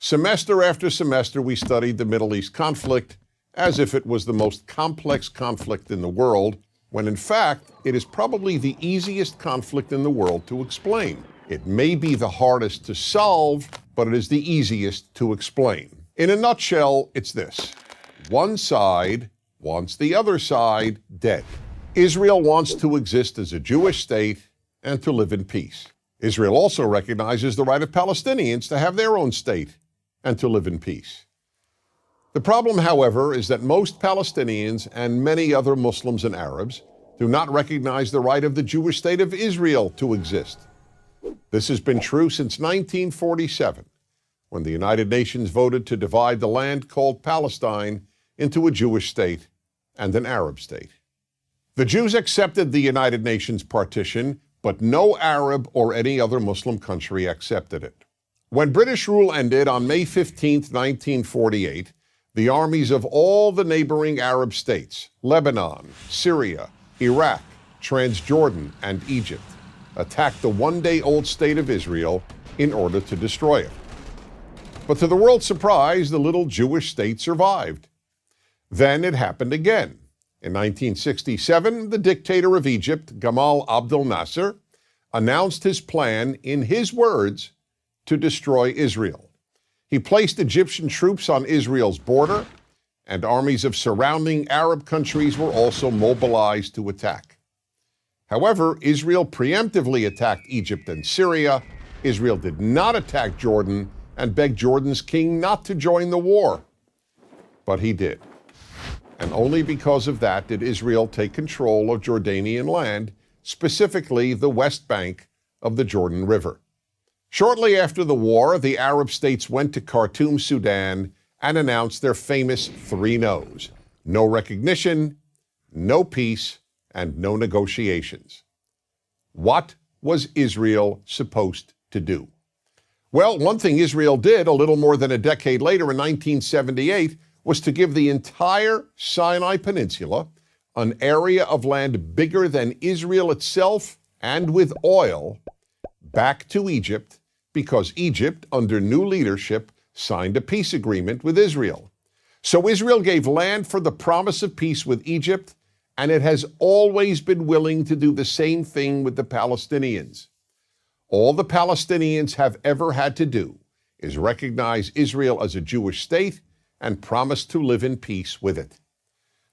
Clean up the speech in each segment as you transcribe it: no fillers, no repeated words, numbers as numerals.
Semester after semester, we studied the Middle East conflict as if it was the most complex conflict in the world, when in fact, it is probably the easiest conflict in the world to explain. It may be the hardest to solve, but it is the easiest to explain. In a nutshell, it's this. One side wants the other side dead. Israel wants to exist as a Jewish state and to live in peace. Israel also recognizes the right of Palestinians to have their own state and to live in peace. The problem, however, is that most Palestinians and many other Muslims and Arabs do not recognize the right of the Jewish state of Israel to exist. This has been true since 1947, when the United Nations voted to divide the land called Palestine into a Jewish state and an Arab state. The Jews accepted the United Nations partition, but no Arab or any other Muslim country accepted it. When British rule ended on May 15, 1948, the armies of all the neighboring Arab states, Lebanon, Syria, Iraq, Transjordan, and Egypt, attacked the one-day-old state of Israel in order to destroy it. But to the world's surprise, the little Jewish state survived. Then it happened again. In 1967, the dictator of Egypt, Gamal Abdel Nasser, announced his plan, in his words, to destroy Israel. He placed Egyptian troops on Israel's border, and armies of surrounding Arab countries were also mobilized to attack. However, Israel preemptively attacked Egypt and Syria. Israel did not attack Jordan and begged Jordan's king not to join the war. But he did. And only because of that did Israel take control of Jordanian land, specifically the West Bank of the Jordan River. Shortly after the war, the Arab states went to Khartoum, Sudan, and announced their famous three no's: no recognition, no peace, and no negotiations. What was Israel supposed to do? Well, one thing Israel did a little more than a decade later in 1978 was to give the entire Sinai Peninsula, an area of land bigger than Israel itself and with oil, back to Egypt, because Egypt, under new leadership, signed a peace agreement with Israel. So Israel gave land for the promise of peace with Egypt, and it has always been willing to do the same thing with the Palestinians. All the Palestinians have ever had to do is recognize Israel as a Jewish state and promise to live in peace with it.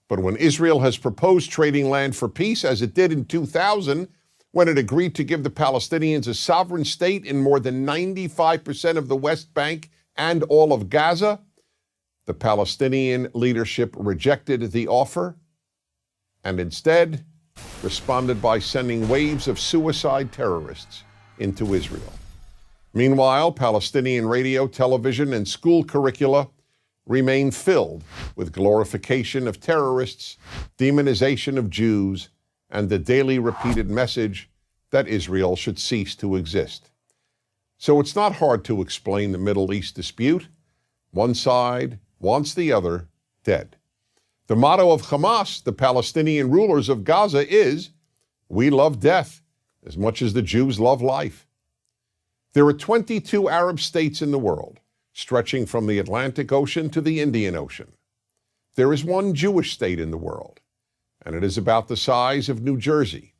But when Israel has proposed trading land for peace, as it did in 2000, when it agreed to give the Palestinians a sovereign state in more than 95% of the West Bank and all of Gaza, the Palestinian leadership rejected the offer and instead responded by sending waves of suicide terrorists into Israel. Meanwhile, Palestinian radio, television, and school curricula remain filled with glorification of terrorists, demonization of Jews, and the daily repeated message that Israel should cease to exist. So it's not hard to explain the Middle East dispute. One side wants the other dead. The motto of Hamas, the Palestinian rulers of Gaza, is, "We love death as much as the Jews love life." There are 22 Arab states in the world, stretching from the Atlantic Ocean to the Indian Ocean. There is one Jewish state in the world, and it is about the size of New Jersey.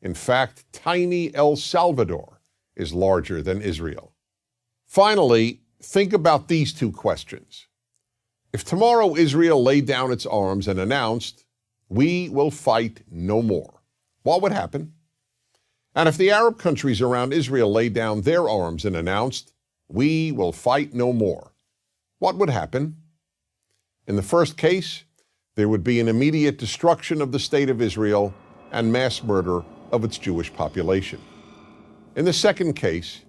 In fact, tiny El Salvador is larger than Israel. Finally, think about these two questions. If tomorrow Israel laid down its arms and announced, "We will fight no more," what would happen? And if the Arab countries around Israel laid down their arms and announced, "We will fight no more," what would happen? In the first case, there would be an immediate destruction of the state of Israel and mass murder of its Jewish population. In the second case,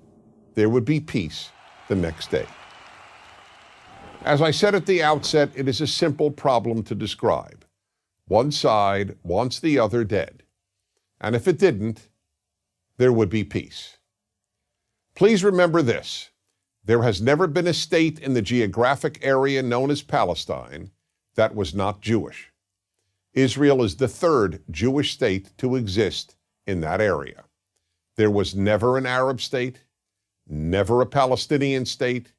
there would be peace the next day. As I said at the outset, it is a simple problem to describe. One side wants the other dead. And if it didn't, there would be peace. Please remember this. There has never been a state in the geographic area known as Palestine that was not Jewish. Israel is the third Jewish state to exist in that area. There was never an Arab state, never a Palestinian state,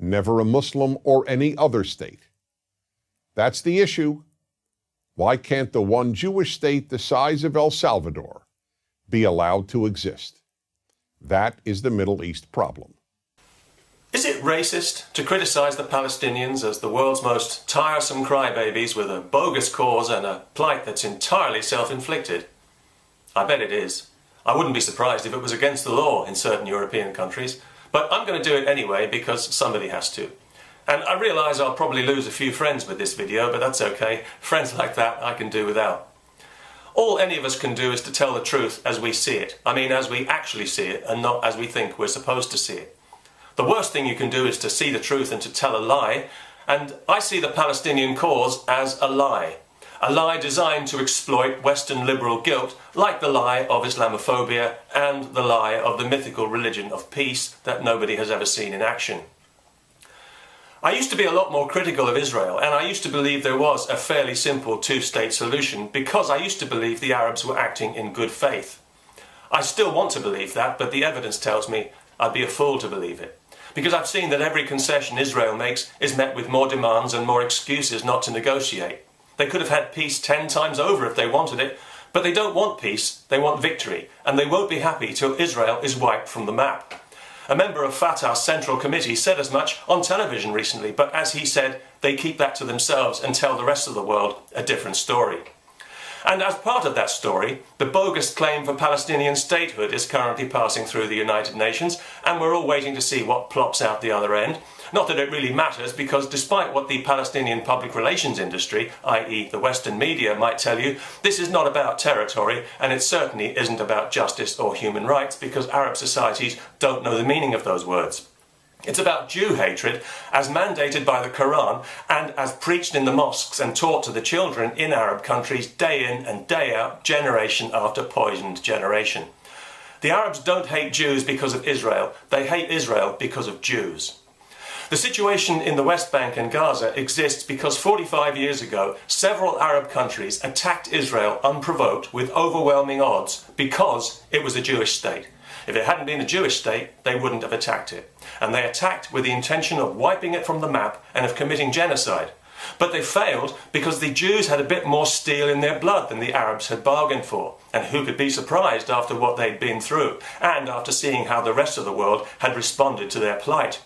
never a Muslim or any other state. That's the issue. Why can't the one Jewish state the size of El Salvador be allowed to exist? That is the Middle East problem. Is it racist to criticize the Palestinians as the world's most tiresome crybabies with a bogus cause and a plight that's entirely self-inflicted? I bet it is. I wouldn't be surprised if it was against the law in certain European countries, but I'm going to do it anyway because somebody has to. And I realise I'll probably lose a few friends with this video, but that's okay. Friends like that I can do without. All any of us can do is to tell the truth as we see it. I mean, as we actually see it, and not as we think we're supposed to see it. The worst thing you can do is to see the truth and to tell a lie, and I see the Palestinian cause as a lie designed to exploit Western liberal guilt, like the lie of Islamophobia and the lie of the mythical religion of peace that nobody has ever seen in action. I used to be a lot more critical of Israel, and I used to believe there was a fairly simple two-state solution because I used to believe the Arabs were acting in good faith. I still want to believe that, but the evidence tells me I'd be a fool to believe it. Because I've seen that every concession Israel makes is met with more demands and more excuses not to negotiate. They could have had peace 10 times over if they wanted it, but they don't want peace, they want victory, and they won't be happy till Israel is wiped from the map. A member of Fatah's Central Committee said as much on television recently, but as he said, they keep that to themselves and tell the rest of the world a different story. And as part of that story, the bogus claim for Palestinian statehood is currently passing through the United Nations, and we're all waiting to see what plops out the other end. Not that it really matters, because despite what the Palestinian public relations industry, i.e. the Western media, might tell you, this is not about territory, and it certainly isn't about justice or human rights, because Arab societies don't know the meaning of those words. It's about Jew hatred as mandated by the Quran and as preached in the mosques and taught to the children in Arab countries day in and day out, generation after poisoned generation. The Arabs don't hate Jews because of Israel, they hate Israel because of Jews. The situation in the West Bank and Gaza exists because 45 years ago, several Arab countries attacked Israel unprovoked with overwhelming odds because it was a Jewish state. If it hadn't been a Jewish state, they wouldn't have attacked it. And they attacked with the intention of wiping it from the map and of committing genocide. But they failed because the Jews had a bit more steel in their blood than the Arabs had bargained for. And who could be surprised after what they'd been through, and after seeing how the rest of the world had responded to their plight?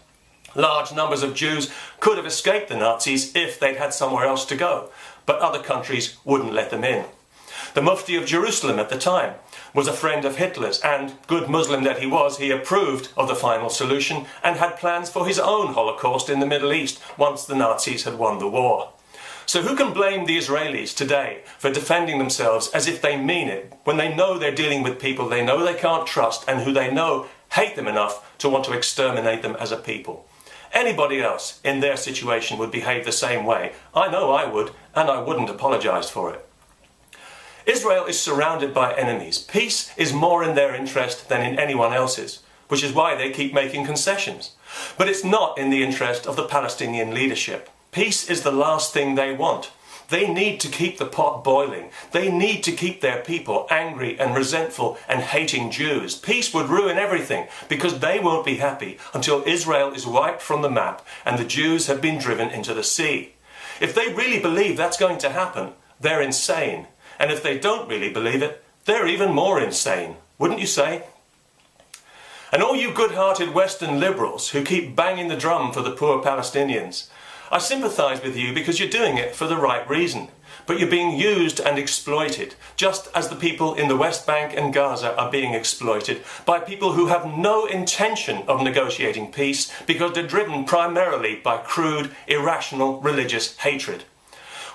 Large numbers of Jews could have escaped the Nazis if they'd had somewhere else to go, but other countries wouldn't let them in. The Mufti of Jerusalem at the time was a friend of Hitler's, and, good Muslim that he was, he approved of the final solution and had plans for his own Holocaust in the Middle East once the Nazis had won the war. So who can blame the Israelis today for defending themselves as if they mean it, when they know they're dealing with people they know they can't trust and who they know hate them enough to want to exterminate them as a people? Anybody else in their situation would behave the same way. I know I would, and I wouldn't apologise for it. Israel is surrounded by enemies. Peace is more in their interest than in anyone else's, which is why they keep making concessions. But it's not in the interest of the Palestinian leadership. Peace is the last thing they want. They need to keep the pot boiling. They need to keep their people angry and resentful and hating Jews. Peace would ruin everything because they won't be happy until Israel is wiped from the map and the Jews have been driven into the sea. If they really believe that's going to happen, they're insane. And if they don't really believe it, they're even more insane, wouldn't you say? And all you good-hearted Western liberals who keep banging the drum for the poor Palestinians, I sympathise with you because you're doing it for the right reason. But you're being used and exploited, just as the people in the West Bank and Gaza are being exploited by people who have no intention of negotiating peace because they're driven primarily by crude, irrational religious hatred.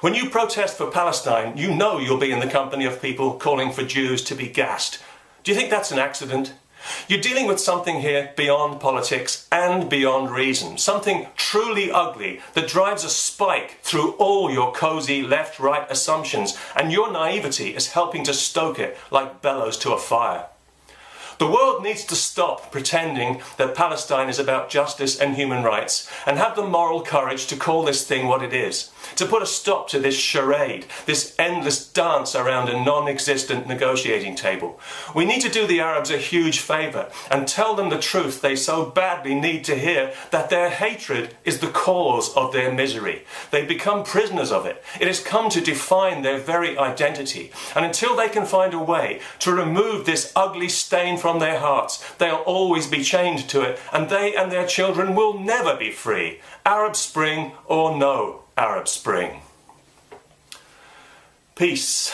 When you protest for Palestine, you know you'll be in the company of people calling for Jews to be gassed. Do you think that's an accident? You're dealing with something here beyond politics and beyond reason, something truly ugly that drives a spike through all your cosy left-right assumptions, and your naivety is helping to stoke it like bellows to a fire. The world needs to stop pretending that Palestine is about justice and human rights and have the moral courage to call this thing what it is, to put a stop to this charade, this endless dance around a non-existent negotiating table. We need to do the Arabs a huge favour and tell them the truth they so badly need to hear, that their hatred is the cause of their misery. They become prisoners of it. It has come to define their very identity. And until they can find a way to remove this ugly stain from their hearts, they'll always be chained to it, and they and their children will never be free. Arab Spring or no Arab Spring. Peace.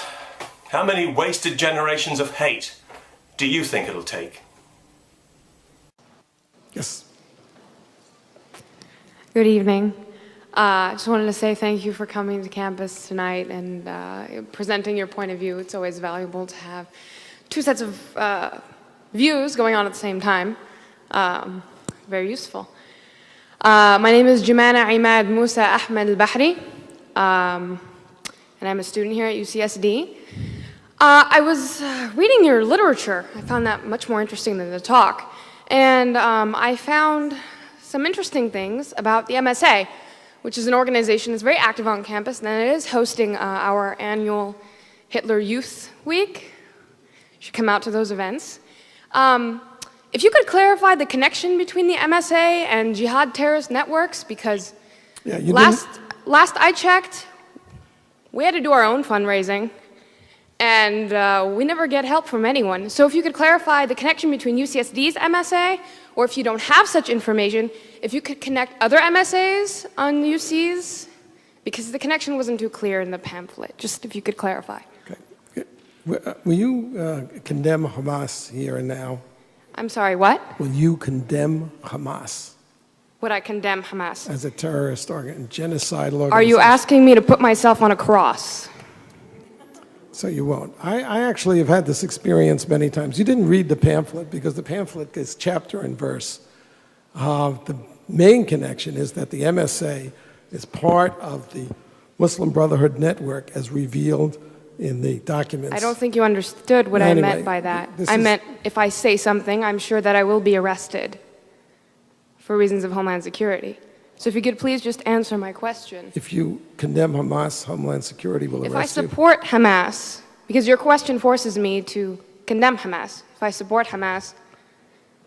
How many wasted generations of hate do you think it'll take? Yes. Good evening. I just wanted to say thank you for coming to campus tonight and presenting your point of view. It's always valuable to have two sets of views going on at the same time. Very useful. My name is Jumana Imad Musa Ahmed Al-Bahri, and I'm a student here at UCSD. I was reading your literature. I found that much more interesting than the talk. And I found some interesting things about the MSA, which is an organization that's very active on campus, and it is hosting our annual Hitler Youth Week. You should come out to those events. If you could clarify the connection between the MSA and jihad terrorist networks, because last I checked, we had to do our own fundraising, and we never get help from anyone. So if you could clarify the connection between UCSD's MSA, or if you don't have such information, if you could connect other MSAs on UC's, because the connection wasn't too clear in the pamphlet. Just if you could clarify. Okay. Will you condemn Hamas here and now? I'm sorry, what? Will you condemn Hamas Would I condemn Hamas? as a terrorist genocidal organization? Are you asking me to put myself on a cross? So you won't. I actually have had this experience many times. You didn't read the pamphlet because the pamphlet is chapter and verse. The main connection is that the MSA is part of the Muslim Brotherhood network as revealed in the documents. I don't think you understood what I meant by that. I meant if I say something, I'm sure that I will be arrested for reasons of Homeland Security. So if you could please just answer my question. If you condemn Hamas, Homeland Security will arrest you. If I support Hamas, because your question forces me to condemn Hamas. If I support Hamas,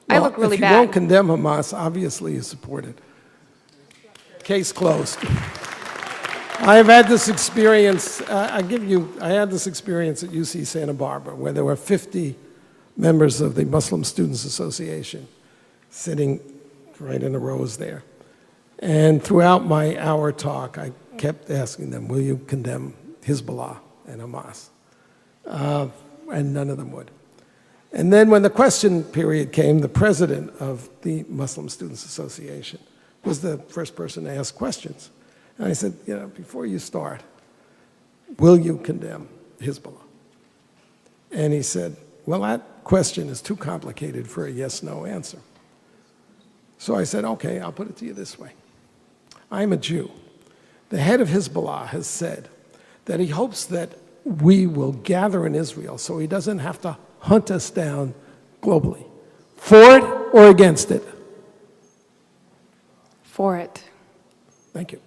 I look really bad. If you won't condemn Hamas, obviously you support it. Case closed. I have had this experience, I had this experience at UC Santa Barbara where there were 50 members of the Muslim Students Association sitting right in the rows there. And throughout my hour talk, I kept asking them, will you condemn Hezbollah and Hamas? And none of them would. And then when the question period came, the president of the Muslim Students Association was the first person to ask questions. And I said, before you start, will you condemn Hezbollah? And he said, well, that question is too complicated for a yes-no answer. So I said, okay, I'll put it to you this way. I'm a Jew. The head of Hezbollah has said that he hopes that we will gather in Israel so he doesn't have to hunt us down globally. For it or against it? For it. Thank you.